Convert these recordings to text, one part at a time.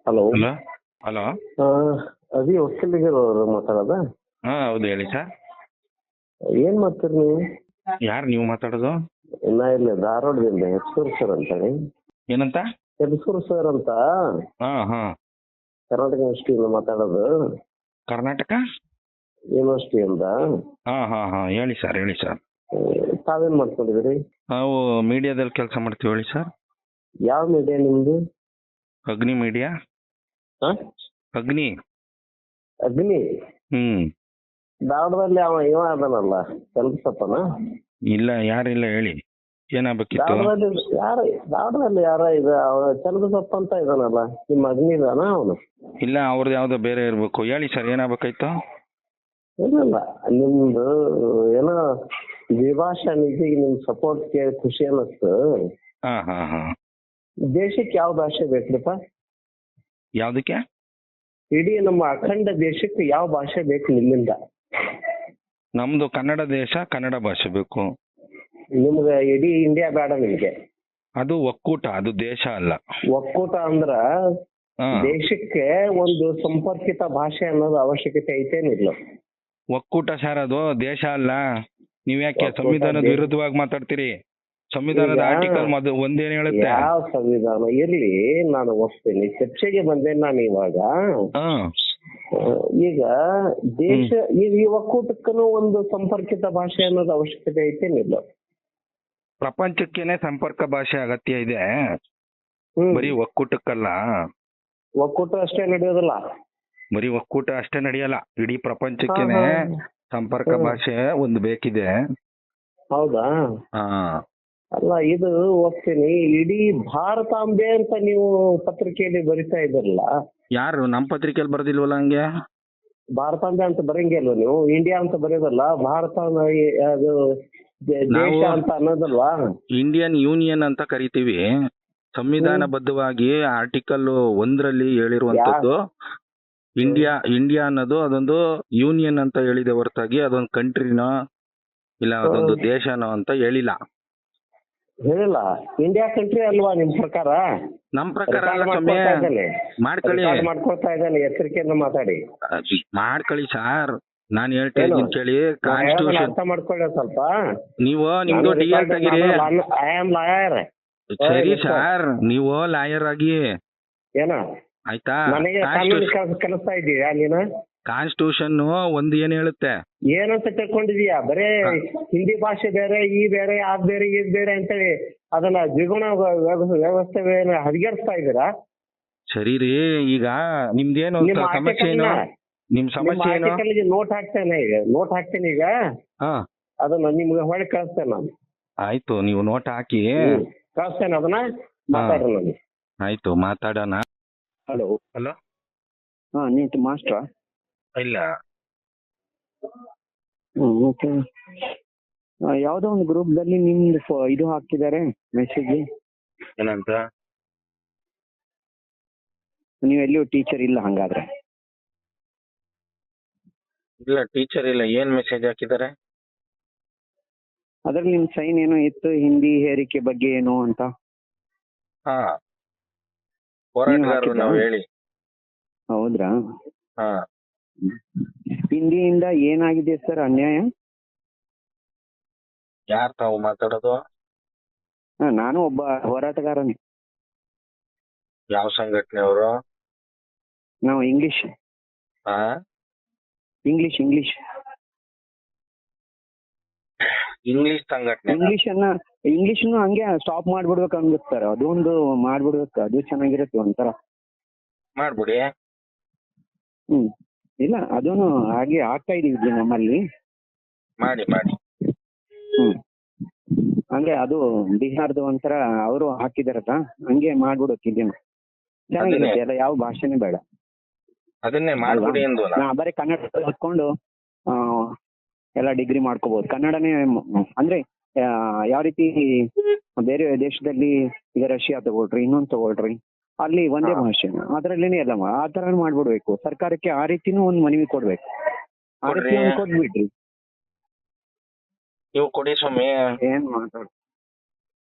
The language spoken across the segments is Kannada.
ಹಲೋ. Hello hello. ಅದೇ ಹೊಸಲಿಗರವ್ರು ಮಾತಾಡೋದ? ಹಾಂ ಹೌದು ಹೇಳಿ ಸರ್. ಏನ್ ಮಾಡ್ತೀರಿ ನೀವು? ಯಾರು ನೀವು ಮಾತಾಡೋದು? ನಾ ಇಲ್ಲ ಧಾರವಾಡದಿಂದ ಹೆಸರು ಸರ್ ಅಂತೇಳಿ. ಏನಂತ? ಹೆಸರು ಸರ್ ಅಂತ ಹಾಂ ಹಾಂ. ಕರ್ನಾಟಕ ಯೂನಿವರ್ಸಿಟಿಯಿಂದ ಮಾತಾಡೋದು. ಕರ್ನಾಟಕ ಯೂನಿವರ್ಸಿಟಿಯಿಂದ. ಹಾಂ ಹಾಂ ಹಾಂ ಹೇಳಿ ಸರ್ ಹೇಳಿ ಸರ್. ತಾವೇನ್ ಮಾಡ್ಕೊಂಡಿದ್ದೀರಿ? ನಾವು ಮೀಡಿಯಾದಲ್ಲಿ ಕೆಲಸ ಮಾಡ್ತೀವಿ ಹೇಳಿ ಸರ್. ಯಾವ ಮೀಡಿಯಾ ನಿಮ್ದು? ಅಗ್ನಿ ಮೀಡಿಯಾ. ಹಾ? ಅಗ್ನಿ. ಅಗ್ನಿ. ಧಾರವಾಡದಲ್ಲಿ ಇವ ಅದನಲ್ಲ ಚಂದ್ರಸಪ್ಪನ? ಇಲ್ಲ ಯಾರಿಲ್ಲ ಹೇಳಿ ಏನಾಗಬೇಕಿತ್ತು? ಧಾರವಾಡದಲ್ಲಿ ಯಾರ ಇದು ಚಂದ್ರಸಪ್ಪ ಅಂತ ಇದಾನಲ್ಲ, ನಿಮ್ಮ ಅಗ್ನಿ ಇದಾನ ಅವನು? ಇಲ್ಲ ಅವ್ರದ್ದು ಯಾವುದೋ ಬೇರೆ ಇರಬೇಕು. ಹೇಳಿ ಸರ್ ಏನಾಗಬೇಕಾಯ್ತು? ಇಲ್ಲ ನಿಮ್ದು ಏನೋ ದ್ವಿಭಾಷಾ ನಿಧಿಗೆ ನಿಮ್ ಸಪೋರ್ಟ್ ಕೇಳಿ ಖುಷಿ ಅನ್ನಿಸ್ತು. ಹಾಂ ಹಾಂ ಹಾಂ. ದೇಶಕ್ಕೆ ಯಾವ ಭಾಷೆ ಬೇಕ್ರಿಪ್ಪ? ಯಾವುದಕ್ಕೆ? ಇಡೀ ನಮ್ಮ ಅಖಂಡ ದೇಶಕ್ಕೆ ಯಾವ ಭಾಷೆ ಬೇಕು ನಿಮ್ಮಿಂದ? ನಮ್ಮದು ಕನ್ನಡ ದೇಶ, ಕನ್ನಡ ಭಾಷೆ ಬೇಕು. ನಿಮ್ಗೆ ಇಡೀ ಇಂಡಿಯಾ ಬೇಡ ನಿಮ್ಗೆ? ಅದು ಒಕ್ಕೂಟ, ಅದು ದೇಶ ಅಲ್ಲ. ಒಕ್ಕೂಟ ಅಂದ್ರ ದೇಶಕ್ಕೆ ಒಂದು ಸಂಪರ್ಕಿತ ಭಾಷೆ ಅನ್ನೋದು ಅವಶ್ಯಕತೆ ಐತೇನಿಲ್ಲ? ಒಕ್ಕೂಟ ಸರ್, ಅದು ದೇಶ ಅಲ್ಲ. ನೀವ್ ಯಾಕೆ ಸಂವಿಧಾನದ ವಿರುದ್ಧವಾಗಿ ಮಾತಾಡ್ತೀರಿ? ಸಂವಿಧಾನದ ಆರ್ಟಿಕಲ್ ಒಂದೇನು ಹೇಳುತ್ತೆ? ಯಾವ ಸಂವಿಧಾನ ಇರ್ಲಿ, ನಾನು ಒಪ್ತೀನಿ, ಚರ್ಚೆಗೆ ಬಂದೇನೆ ನಾನು ಇವಾಗ. ಈಗ ದೇಶ ಈ ಒಕ್ಕೂಟಕ್ಕೂ ಒಂದು ಸಂಪರ್ಕಿತ ಭಾಷೆ ಅನ್ನೋದು ಅವಶ್ಯಕತೆ ಐತೇನಿಲ್ಲ? ಪ್ರಪಂಚಕ್ಕೇನೆ ಸಂಪರ್ಕ ಭಾಷೆ ಅಗತ್ಯ ಇದೆ, ಬರೀ ಒಕ್ಕೂಟಕ್ಕಲ್ಲ. ಒಕ್ಕೂಟ ಅಷ್ಟೇ ನಡೆಯೋದಿಲ್ಲ? ಬರೀ ಒಕ್ಕೂಟ ಅಷ್ಟೇ ನಡೆಯಲ್ಲ, ಇಡೀ ಪ್ರಪಂಚಕ್ಕೇನೆ ಸಂಪರ್ಕ ಭಾಷೆ ಒಂದು ಬೇಕಿದೆ. ಹೌದಾ? ಅಲ್ಲ, ಇದು ಒಪ್ತೀನಿ. ಇಡೀ ಭಾರತಾಂಬೆ ಅಂತ ನೀವು ಪತ್ರಿಕೆಯಲ್ಲಿ ಬರಿತಾ ಇದ್ರಲ್ಲ? ಯಾರು ನಮ್ಮ ಪತ್ರಿಕೆಯಲ್ಲಿ ಬರ್ದಿಲ್ವಲ್ಲ ಹಂಗೆ? ಭಾರತಾಂಬೆ ಅಂತ ಬರಂಗಿಲ್ವ ನೀವು? ಇಂಡಿಯಾ ಅಂತ ಬರೆಯೋದಲ್ಲ, ಭಾರತ ಅದು ದೇಶ ಅಂತ ಅನ್ನೋದಲ್ವಾ? ಇಂಡಿಯನ್ ಯೂನಿಯನ್ ಅಂತ ಕರಿತೀವಿ. ಸಂವಿಧಾನಬದ್ಧವಾಗಿ ಆರ್ಟಿಕಲ್ 1 ಹೇಳಿರುವಂತದ್ದು ಇಂಡಿಯಾ ಅನ್ನೋದು ಅದೊಂದು ಯೂನಿಯನ್ ಅಂತ ಹೇಳಿದೆ ಹೊರತಾಗಿ ಅದೊಂದು ಕಂಟ್ರಿನೋ ಇಲ್ಲ ಅದೊಂದು ದೇಶನೋ ಅಂತ ಹೇಳಿಲ್ಲ. ಇಂಡಿಯಾ ಕಂಟ್ರಿ ಅಲ್ವಾ ನಿಮ್ ಪ್ರಕಾರ? ನಮ್ ಪ್ರಕಾರ ಮಾಡ್ಕೊಳ್ತಾ ಇದ್ದಾನೆ, ಎಚ್ಚರಿಕೆಯಿಂದ ಮಾತಾಡಿ. ಮಾಡ್ಕೊಳ್ಳಿ ಸರ್, ನಾನು ಹೇಳ್ತಾ ಇದ್ದೀನಿ ಕೇಳಿ. ಕಾನ್ಸ್ಟಿಟ್ಯೂಷನ್ ಅರ್ಥ ಮಾಡ್ಕೊಳ್ಳಿ ಸ್ವಲ್ಪ. ನೀವು ನಿಮ್ದು DL ತೆಗೀರಿ. I am lawyer. ಸರಿ ಸರ್, ನೀವು ಲಾಯರ್ ಆಗಿ ಏನ ಆಯ್ತಾ? ನನಗೆ ಕಲಿಸ್ತಾ ಇದೀಯಾ ನೀನು? ಕಾನ್ಸ್ಟಿಟ್ಯೂಷನ್ ಒಂದು ಏನ್ ಹೇಳುತ್ತೆ? ಏನಂತ ತಿಳ್ಕೊಂಡಿದೀಯಾ? ಬರೇ ಹಿಂದಿ ಭಾಷೆ ಬೇರೆ, ಈ ಬೇರೆ, ಅದ್ ಬೇರೆ, ಇದ್ ಬೇರೆ ಅಂತೇಳಿ ಅದನ್ನ ದ್ವಿಗುಣ ವ್ಯವಸ್ಥೆ ಹದಗೆಡಿಸ್ತಾ ಇದ್ದೀರಾ? ಸರಿ ರೀ, ಈಗ ನಿಮ್ದೇನು ಸಮಸ್ಯೆ ಏನು? ನಿಮ್ ಸಮಸ್ಯೆ ಏನು? ನೋಟ್ ಹಾಕ್ತೇನೆ ಈಗ. ಅದನ್ನ ನಿಮ್ಗೆ ಹೊಳೆ ಕಳಿಸ್ತೇನೆ ನಾನು. ಆಯ್ತು, ನೀವು ನೋಟ್ ಹಾಕಿ ಕಳಿಸ್ತೇನೆ, ಅದನ್ನ ಮಾತಾಡೋಣ. ಆಯ್ತು, ಮಾತಾಡೋಣ. ಹಲೋ. ಹಲೋ. ನೀಟ್ ಮಾಸ್ಟ್ರಾ? ಇಲ್ಲ. ಓಕೆ. ಯಾವ್ದೋ ಒಂದು ಗ್ರೂಪ್ದಲ್ಲಿ ನಿಮ್ದು ಇದು ಹಾಕಿದ್ದಾರೆ ಮೆಸೇಜ್. ಏನಂತ? ನೀವು ಎಲ್ಲಿಯೂ ಟೀಚರ್ ಇಲ್ಲ ಹಂಗಾದ್ರೆ? ಇಲ್ಲ, ಟೀಚರ್ ಇಲ್ಲ. ಏನ್ ಮೆಸೇಜ್ ಹಾಕಿದ್ದಾರೆ? ಅದ್ರಲ್ಲಿ ನಿಮ್ ಸೈನ್ ಏನೋ ಇತ್ತು, ಹಿಂದಿ ಹೇರಿಕೆ ಬಗ್ಗೆ ಏನು ಅಂತ. ಹೋರಾಟಗಾರರು ನಾವು ಹೇಳಿ. ಹೌದ್ರಾ? ಹಿಂದಿಯಿಂದ ಏನಾಗಿದೆ ಸರ್ ಅನ್ಯಾಯ? ಯಾರು ತಾವು ಮಾತಾಡೋದು? ನಾನು ಒಬ್ಬ ಹೋರಾಟಗಾರನೇ. ಯಾವ ಸಂಘಟನೆಯವರು? ನಾವು ಇಂಗ್ಲಿಷ್ ಸಂಘಟನೆ. ಇಂಗ್ಲಿಷ್ನು ಹಂಗೆ ಸ್ಟಾಪ್ ಮಾಡ್ಬಿಡ್ಬೇಕು ಅನ್ಗುತ್ತೆ ಸರ್. ಅದೊಂದು ಮಾಡ್ಬಿಡ್ಬೇಕು, ಅದು ಚೆನ್ನಾಗಿರುತ್ತೆ ಒಂಥರ. ಮಾಡ್ಬಿಡಿ. ಇಲ್ಲ, ಅದೂನು ಹಾಗೆ ಆಗ್ತಾ ಇದೀವಿ ನಮ್ಮಲ್ಲಿ. ಮಾಡಿ. ಹಂಗೆ ಅದು ಬಿಹಾರ್ದು ಒಂಥರ ಅವರು ಹಾಕಿದಾರಲ್ಲ, ಹಂಗೆ ಮಾಡ್ಬಿಡೋಕಿದ್ದೇನು ಚೆನ್ನಾಗಿರುತ್ತೆ. ಎಲ್ಲ ಯಾವ ಭಾಷೆನೇ ಬೇಡ, ಅದನ್ನೇ ಮಾಡ್ಬಿಡಿ. ಬರೀ ಕನ್ನಡ ಓದ್ಕೊಂಡು ಎಲ್ಲ ಡಿಗ್ರಿ ಮಾಡ್ಕೋಬಹುದು. ಕನ್ನಡನೇ ಅಂದ್ರೆ ಯಾವ ರೀತಿ ಬೇರೆ ದೇಶದಲ್ಲಿ ಈಗ ರಷ್ಯಾ ತಗೊಳ್ರಿ, ಇನ್ನೊಂದು ತಗೊಳ್ರಿ, ಅಲ್ಲಿ ಒಂದೇ ಭಾಷೆ, ಅದ್ರಲ್ಲೇನೆ ಎಲ್ಲ ಆ ತರ ಮಾಡ್ಬಿಡ್ಬೇಕು. ಸರ್ಕಾರಕ್ಕೆ ಆ ರೀತಿನೂ ಒಂದು ಮನವಿ ಕೊಡ್ಬೇಕು. ಆ ರೀತಿ ಕೊಟ್ಬಿಟ್ರಿ. ನೀವು ಕೊಡಿ ಸ್ವಾಮಿ. ಏನ್ ಮಾತಾಡ?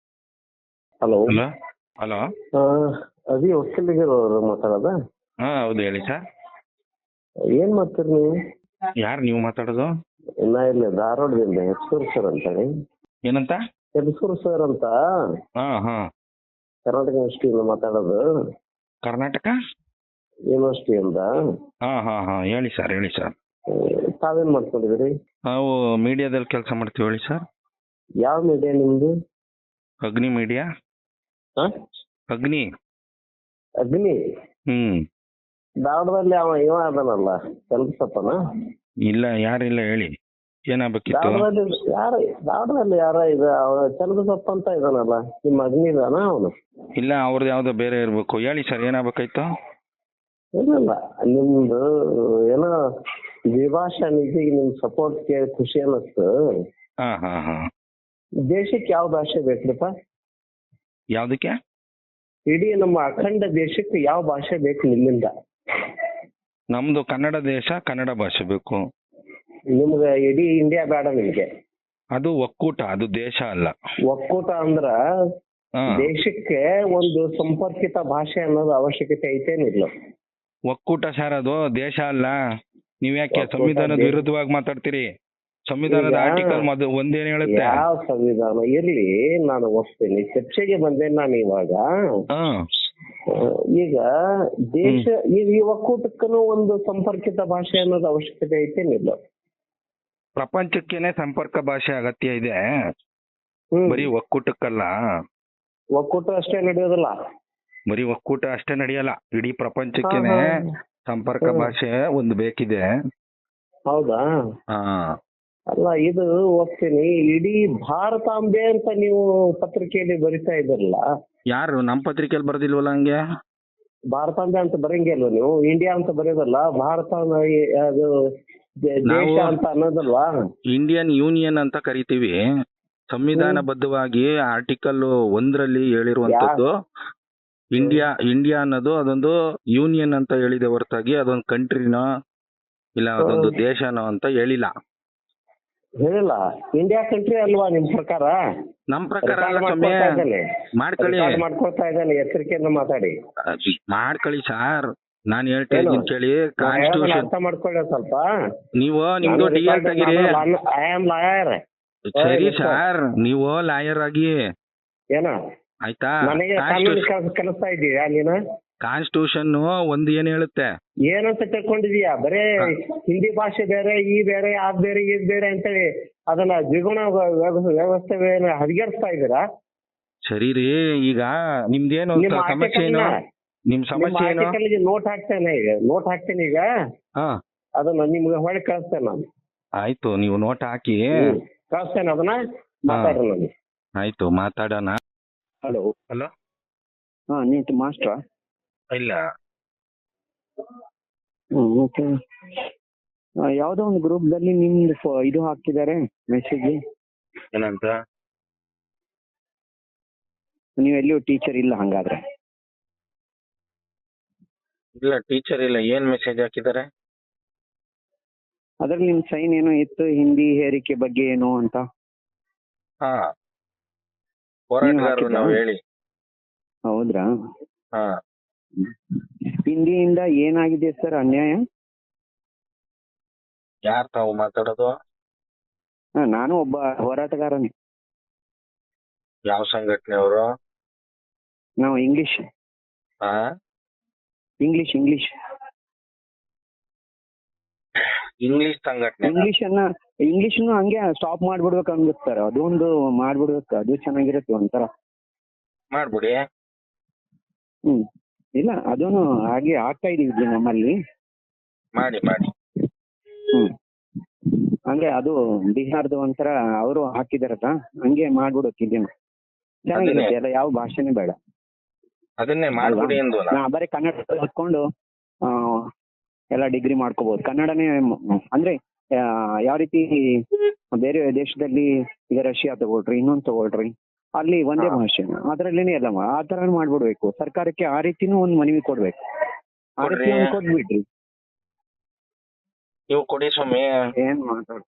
ಹಲೋ. ಅದೇ ಹೊಸಲಿಗರವ್ರು ಮಾತಾಡೋದ? ಹಾ ಹೌದು ಹೇಳಿ ಸರ್. ಏನ್ ಮಾಡ್ತೀರಿ ನೀವು? ಯಾರು ನೀವು ಮಾತಾಡೋದು? ನಾ ಇಲ್ಲಿ ಧಾರವಾಡದಿಂದ ಹೆಸರು ಸರ್ ಅಂತೇಳಿ. ಏನಂತ? ಹೆಸರು ಸರ್ ಅಂತ ಹಾ ಹಾ ಕರ್ನಾಟಕ ಯೂನಿವರ್ಸಿಟಿಯಿಂದ ಮಾತಾಡೋದು. ಕರ್ನಾಟಕ ಯೂನಿವರ್ಸಿಟಿಯಿಂದ. ಹಾ ಹಾ ಹಾ ಹೇಳಿ ಸರ್ ಹೇಳಿ ಸರ್. ತಾವೇನ್ ಮಾಡ್ಕೊಂಡಿದ್ರಿ? ನಾವು ಮೀಡಿಯಾದಲ್ಲಿ ಕೆಲಸ ಮಾಡ್ತೀವಿ ಹೇಳಿ ಸರ್. ಯಾವ ಮೀಡಿಯಾ ನಿಮ್ದು? ಅಗ್ನಿ ಮೀಡಿಯಾ. ಹಾ? ಅಗ್ನಿ. ಅಗ್ನಿ. ಧಾರವಾಡದಲ್ಲಿ ಇವ ಅದನಲ್ಲ ಚಂದ್ರಸಪ್ಪನ? ಇಲ್ಲ ಯಾರಿಲ್ಲ ಹೇಳಿ, ಏನಾಗಬೇಕಿತ್ತು? ಧಾರವಾಡದಲ್ಲಿ ಯಾರ ಇದು ಚಂದ್ರಸಪ್ಪ ಅಂತ ಇದಾನಲ್ಲ, ನಿಮ್ಮ ಅಗ್ನಿ ಇದಾನ ಅವನು? ಇಲ್ಲ ಅವ್ರದ್ದು ಯಾವ್ದೋ ಬೇರೆ ಇರ್ಬೇಕು. ಹೇಳಿ ಸರ್ ಏನಾಗಬೇಕಾಯ್ತು? ಇಲ್ಲ ನಿಮ್ದು ಏನೋ ದ್ವಿಭಾಷಾ ನಿಧಿಗೆ ನಿಮ್ ಸಪೋರ್ಟ್ ಕೇಳಿ ಖುಷಿ ಅನ್ನಿಸ್ತು. ಹಾ ಹಾ ಹಾ ದೇಶಕ್ಕೆ ಯಾವ ಭಾಷೆ ಬೇಕ್ರಿಪ್ಪ? ಯಾವ್ದಕ್ಕೆ? ಇಡೀ ನಮ್ಮ ಅಖಂಡ ದೇಶಕ್ಕೆ ಯಾವ ಭಾಷೆ ಬೇಕು ನಿಮ್ಮಿಂದ? ನಮ್ದು ಕನ್ನಡ ದೇಶ, ಕನ್ನಡ ಭಾಷೆ ಬೇಕು. ನಿಮ್ಗೆ ಇಡೀ ಇಂಡಿಯಾ ಬೇಡ ನಿಮ್ಗೆ? ಅದು ಒಕ್ಕೂಟ, ಅದು ದೇಶ ಅಲ್ಲ. ಒಕ್ಕೂಟ ಅಂದ್ರ ದೇಶಕ್ಕೆ ಒಂದು ಸಂಪರ್ಕಿತ ಭಾಷೆ ಅನ್ನೋದು ಅವಶ್ಯಕತೆ ಐತೇನಿಲ್ಲ? ಒಕ್ಕೂಟ ಸರ್, ಅದು ದೇಶ ಅಲ್ಲ. ನೀವ್ ಯಾಕೆ ಸಂವಿಧಾನದ ವಿರುದ್ಧವಾಗಿ ಮಾತಾಡ್ತೀರಿ? ಸಂವಿಧಾನದ ಆರ್ಟಿಕಲ್ ಒಂದೇನ್ ಹೇಳುತ್ತೆ? ಯಾವ ಸಂವಿಧಾನ ಇರ್ಲಿ, ನಾನು ಒಪ್ತೀನಿ, ಚರ್ಚೆಗೆ ಬಂದೇನೆ ನಾನು ಇವಾಗ. ಈಗ ದೇಶ ಈ ಒಕ್ಕೂಟಕ್ಕೂ ಒಂದು ಸಂಪರ್ಕಿತ ಭಾಷೆ ಅನ್ನೋದು ಅವಶ್ಯಕತೆ ಐತೇನಿಲ್ಲ? ಪ್ರಪಂಚಕ್ಕೇನೆ ಸಂಪರ್ಕ ಭಾಷೆ ಅಗತ್ಯ ಇದೆ, ಬರೀ ಒಕ್ಕೂಟಕ್ಕಲ್ಲ. ಒಕ್ಕೂಟ ಅಷ್ಟೇ ನಡೆಯೋದಿಲ್ಲ? ಬರೀ ಒಕ್ಕೂಟ ಅಷ್ಟೇ ನಡೆಯಲ್ಲ, ಇಡೀ ಪ್ರಪಂಚಕ್ಕೇನೆ ಸಂಪರ್ಕ ಭಾಷೆ ಒಂದು ಬೇಕಿದೆ. ಹೌದಾ? ಅಲ್ಲ, ಇದು ಒಪ್ತೀನಿ. ಇಡೀ ಭಾರತಾಂಬೆ ಅಂತ ನೀವು ಪತ್ರಿಕೆಯಲ್ಲಿ ಬರಿತಾ ಇದ್ರಲ್ಲ? ಯಾರು ನಮ್ಮ ಪತ್ರಿಕೆಯಲ್ಲಿ ಬರ್ದಿಲ್ವಲ್ಲ ಹಂಗೆ? ಭಾರತಾಂಬೆ ಅಂತ ಬರಂಗಿಲ್ವ ನೀವು? ಇಂಡಿಯಾ ಅಂತ ಬರೆಯೋದಲ್ಲ, ಭಾರತ ಅದು ದೇಶ ಅಂತ ಅನ್ನೋದಲ್ವಾ? ಇಂಡಿಯನ್ ಯೂನಿಯನ್ ಅಂತ ಕರಿತೀವಿ. ಸಂವಿಧಾನಬದ್ಧವಾಗಿ ಆರ್ಟಿಕಲ್ 1 ಹೇಳಿರುವಂತದ್ದು ಇಂಡಿಯಾ ಅನ್ನೋದು ಅದೊಂದು ಯೂನಿಯನ್ ಅಂತ ಹೇಳಿದೆ ಹೊರತಾಗಿ ಅದೊಂದು ಕಂಟ್ರಿನೋ ಇಲ್ಲ ಅದೊಂದು ದೇಶನೋ ಅಂತ ಹೇಳಿಲ್ಲ. ಇಂಡಿಯಾ ಕಂಟ್ರಿ ಅಲ್ವಾ ನಿಮ್ ಪ್ರಕಾರ? ನಮ್ ಪ್ರಕಾರ ಮಾಡ್ಕೊಳ್ಳಿ, ಮಾಡ್ಕೊಳ್ತಾ ಇದ್ದಾನೆ, ಎಚ್ಚರಿಕೆಯಿಂದ ಮಾತಾಡಿ. ಮಾಡ್ಕೊಳ್ಳಿ ಸರ್, ನಾನು ಹೇಳ್ತಾ ಇದ್ದೀನಿ ಕೇಳಿ. ಕಾನ್ಸ್ಟಿಟ್ಯೂಷನ್ ಅರ್ಥ ಮಾಡ್ಕೊಳ್ಳಿ ಸ್ವಲ್ಪ. ನೀವು ನಿಮ್ದು DL ತೆಗೀರಿ. I am lawyer. ಸರಿ ಸರ್, ನೀವು ಲಾಯರ್ ಆಗಿ ಏನ ಆಯ್ತಾ? ನನಗೆ ಕಲಿಸ್ತಾ ಇದೀಯಾ ನೀನು? ಕಾನ್ಸ್ಟಿಟ್ಯೂಷನ್ ಒಂದು ಏನ್ ಹೇಳುತ್ತೆ? ಏನಂತ ತಿಳ್ಕೊಂಡಿದೀಯಾ? ಬರೇ ಹಿಂದಿ ಭಾಷೆ ಬೇರೆ, ಈ ಬೇರೆ, ಅದ್ ಬೇರೆ, ಇದ್ ಬೇರೆ ಅಂತೇಳಿ ಅದನ್ನ ದ್ವಿಗುಣ ವ್ಯವಸ್ಥೆ ಹದಗೆಡಿಸ್ತಾ ಇದ್ದೀರಾ? ಸರಿ ರೀ, ಈಗ ನಿಮ್ದೇನು ಸಮಸ್ಯೆ ಏನು? ನಿಮ್ ಸಮಸ್ಯೆ ಏನು? ನೋಟ್ ಹಾಕ್ತೇನೆ ಈಗ. ಅದನ್ನ ನಿಮ್ಗೆ ಹೊಳೆ ಕಳಿಸ್ತೇನೆ ನಾನು. ಆಯ್ತು, ನೀವು ನೋಟ್ ಹಾಕಿ ಕಳಿಸ್ತೇನೆ, ಅದನ್ನ ಮಾತಾಡ್ರಿ ನಾನು. ಆಯ್ತು, ಮಾತಾಡೋಣ. ಹಲೋ. ನೀಟ್ ಮಾಸ್ಟ್ರಾ? ಇಲ್ಲ. ಓಕೆ. ಯಾವ್ದೋ ಒಂದು ಗ್ರೂಪ್ದಲ್ಲಿ ನಿಮ್ದು ಇದು ಹಾಕಿದ್ದಾರೆ ಮೆಸೇಜ್. ಏನಂತ? ನೀವು ಎಲ್ಲಿಯೂ ಟೀಚರ್ ಇಲ್ಲ ಹಂಗಾದ್ರೆ? ಇಲ್ಲ, ಟೀಚರ್ ಇಲ್ಲ. ಏನ್ ಮೆಸೇಜ್ ಹಾಕಿದ್ದಾರೆ? ಅದ್ರಲ್ಲಿ ನಿಮ್ ಸೈನ್ ಏನೋ ಇತ್ತು, ಹಿಂದಿ ಹೇರಿಕೆ ಬಗ್ಗೆ ಏನು ಅಂತ. ಹೋರಾಟಗಾರರು ನಾವು ಹೇಳಿ. ಹೌದ್ರಾ? ಹಿಂದಿಯಿಂದ ಏನಾಗಿದೆ ಸರ್ ಅನ್ಯಾಯ? ಯಾರು ತಾವು ಮಾತಾಡೋದು? ನಾನು ಒಬ್ಬ ಹೋರಾಟಗಾರನೇ. ಯಾವ ಸಂಘಟನೆಯವರು? ನಾವು ಇಂಗ್ಲಿಷ್ ಸಂಘಟನೆ. ಇಂಗ್ಲಿಷನ್ನು ಹಂಗೆ ಸ್ಟಾಪ್ ಮಾಡ್ಬಿಡ್ಬೇಕು ಅನ್ಗುತ್ತೆ ಸರ್. ಅದೊಂದು ಮಾಡ್ಬಿಡ್ಬೇಕು, ಅದು ಚೆನ್ನಾಗಿರುತ್ತೆ ಒಂಥರ. ಮಾಡ್ಬಿಡಿ. ಇಲ್ಲ, ಅದೂನು ಹಾಗೆ ಆಗ್ತಾ ಇದೀವಿ ನಮ್ಮಲ್ಲಿ. ಮಾಡಿ. ಅಂದ್ರೆ ಅದು ಬಿಹಾರ್ದು ಒಂಥರ ಅವರು ಹಾಕಿದಾರಲ್ಲ, ಹಂಗೆ ಮಾಡ್ಬಿಡೋಕಿದ್ದೇನೆ. ಚೆನ್ನಾಗಿರುತ್ತೆ ಎಲ್ಲ, ಯಾವ ಭಾಷೆನೇ ಬೇಡ. ಅದನ್ನೇ ಮಾಡ್ಬಿಡಿ ಎಂದು. ಬರೀ ಕನ್ನಡ ಓದ್ಕೊಂಡು ಎಲ್ಲ ಡಿಗ್ರಿ ಮಾಡ್ಕೋಬಹುದು. ಕನ್ನಡನೇ ಅಂದ್ರೆ ಯಾವ ರೀತಿ ಬೇರೆ ದೇಶದಲ್ಲಿ ಈಗ ರಷ್ಯಾ ತಗೊಳ್ರಿ, ಇನ್ನೊಂದು ತಗೊಳ್ರಿ, ಅಲ್ಲಿ ಒಂದೇ ಭಾಷೆ, ಅದ್ರಲ್ಲೇನೆ ಎಲ್ಲ ಆ ತರ ಮಾಡ್ಬಿಡ್ಬೇಕು. ಸರ್ಕಾರಕ್ಕೆ ಆ ರೀತಿನೂ ಒಂದು ಮನವಿ ಕೊಡ್ಬೇಕು. ಆ ರೀತಿ ಕೊಟ್ಬಿಟ್ರಿ. ನೀವು ಕೊಡಿ ಸ್ವಾಮಿ. ಏನ್ ಮಾತಾಡ್